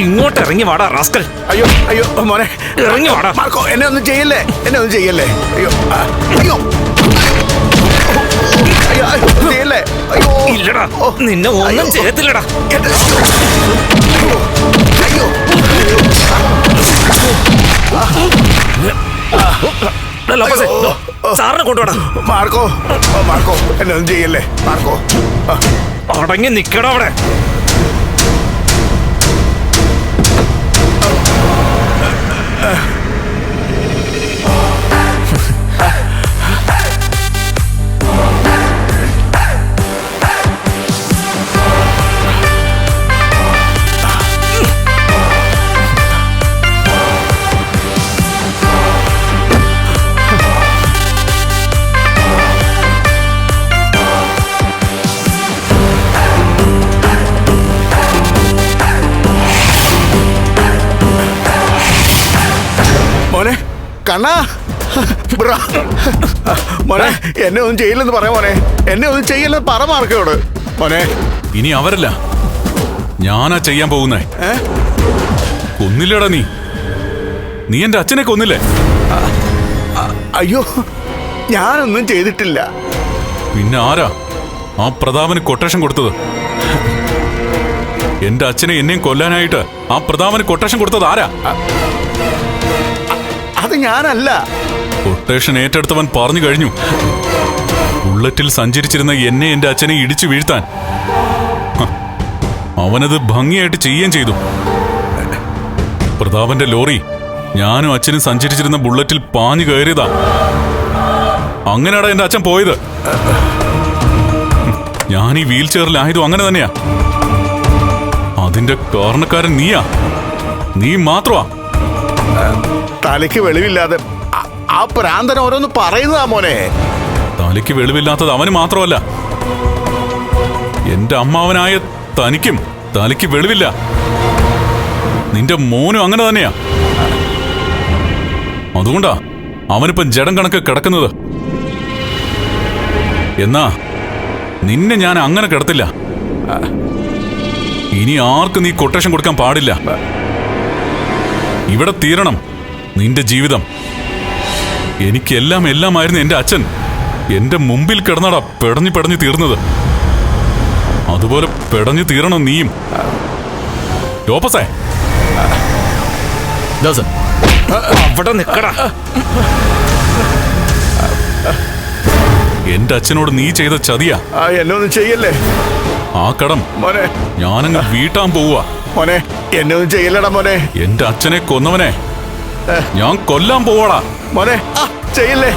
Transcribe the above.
ഇങ്ങോട്ട് ഇറങ്ങി വാടാ റാസ്കൽ. അയ്യോ അയ്യോ മോനെ, ഇറങ്ങി വാടാ. മാർക്കോ, എന്നെ ഒന്നും ചെയ്യല്ലേ, എന്നെ ഒന്നും ചെയ്യല്ലേ. അയ്യോ അയ്യോ അയ്യോ ചെയ്യല്ലേ. അയ്യോ ഇല്ലടാ, നിന്നെ ഒന്നും ചെയ്യത്തില്ലടാ. അയ്യോ സാറിനെ കൊണ്ടുപോടാ. മാർക്കോ, മാർക്കോ എന്നെ ഒന്നും ചെയ്യല്ലേ മാർക്കോ. അടങ്ങി നിക്കടാ അവിടെ. മോനെ കണ്ണാ, മോനെ എന്നെ ഒന്നും ചെയ്യില്ലെന്ന് പറയാ മോനെ, എന്നെ ഒന്നും ചെയ്യില്ലെന്ന് പറ മാർക്കോട് മോനെ. ഇനി അവരല്ല, ഞാനാ ചെയ്യാൻ പോകുന്നേ. കൊന്നില്ലടാ നീ എന്റെ അച്ഛനെ കൊന്നില്ലേ? അയ്യോ ഞാനൊന്നും ചെയ്തിട്ടില്ല. പിന്നെ ആരാ ആ പ്രതാപന് കൊട്ടേഷൻ കൊടുത്തത്? എന്റെ അച്ഛനെ എന്നെയും കൊല്ലാനായിട്ട് ആ പ്രതാപന് കൊട്ടേഷൻ കൊടുത്തത് ആരാ? അത് ഞാനല്ല. കൊട്ടേഷൻ ഏറ്റെടുത്തവൻ പറഞ്ഞു കഴിഞ്ഞു. ബുള്ളറ്റിൽ സഞ്ചരിച്ചിരുന്ന എന്നെ എന്റെ അച്ഛനെ ഇടിച്ചു വീഴ്ത്താൻ അവനത് ഭംഗിയായിട്ട് ചെയ്യുകയും ചെയ്തു. പ്രതാപന്റെ ലോറി ഞാനും അച്ഛനും സഞ്ചരിച്ചിരുന്ന ബുള്ളറ്റിൽ പാഞ്ഞു കയറിയതാ. അങ്ങനെയാടാ എന്റെ അച്ഛൻ പോയത്. ഞാൻ ഈ വീൽ ചെയറിലായതും അങ്ങനെ തന്നെയാ. അതിന്റെ കാരണക്കാരൻ നീയാ, നീ മാത്രമാ. തലയ്ക്ക് വെളിവില്ലാതെ ആ പ്രാന്തൻ ഓരോന്ന് പറയുന്നതാ മോനെ. തലയ്ക്ക് വെളിവില്ലാത്തത് അവന് മാത്രമല്ല, എന്റെ അമ്മാവനായ തനിക്കും തലയ്ക്ക് വെളിവില്ല. നിന്റെ മോനും അങ്ങനെ തന്നെയാ. അതുകൊണ്ടാ അവനിപ്പം ജഡം കണക്ക് കിടക്കുന്നത്. എന്നാ നിന്നെ ഞാൻ അങ്ങനെ കിടത്തില്ല. ഇനി ആർക്കും നീ കൊട്ടേഷൻ കൊടുക്കാൻ പാടില്ല. ഇവിടെ തീരണം നിന്റെ ജീവിതം. എല്ലാമായിരുന്നു എന്റെ അച്ഛൻ എന്റെ മുമ്പിൽ കിടന്നടാ പെടഞ്ഞു തീർന്നത്. അതുപോലെ പെടഞ്ഞു തീരണം നീയും. ലോപ്പസേ, അവിടെ നിക്കടാ. എന്റെ അച്ഛനോട് നീ ചെയ്ത ചതിയാ. എന്നെ ഒന്നും ചെയ്യല്ലേ. ആ കടം മോനെ ഞാനങ്ങ് വീട്ടാൻ പോവുക. മോനെ എന്നെ ഒന്നും ചെയ്യല്ലടാ മോനെ. എന്റെ അച്ഛനെ കൊന്നവനെ ഞാൻ കൊല്ലാൻ പോവാടാ മോനെ. ചെയ്യല്ലേ.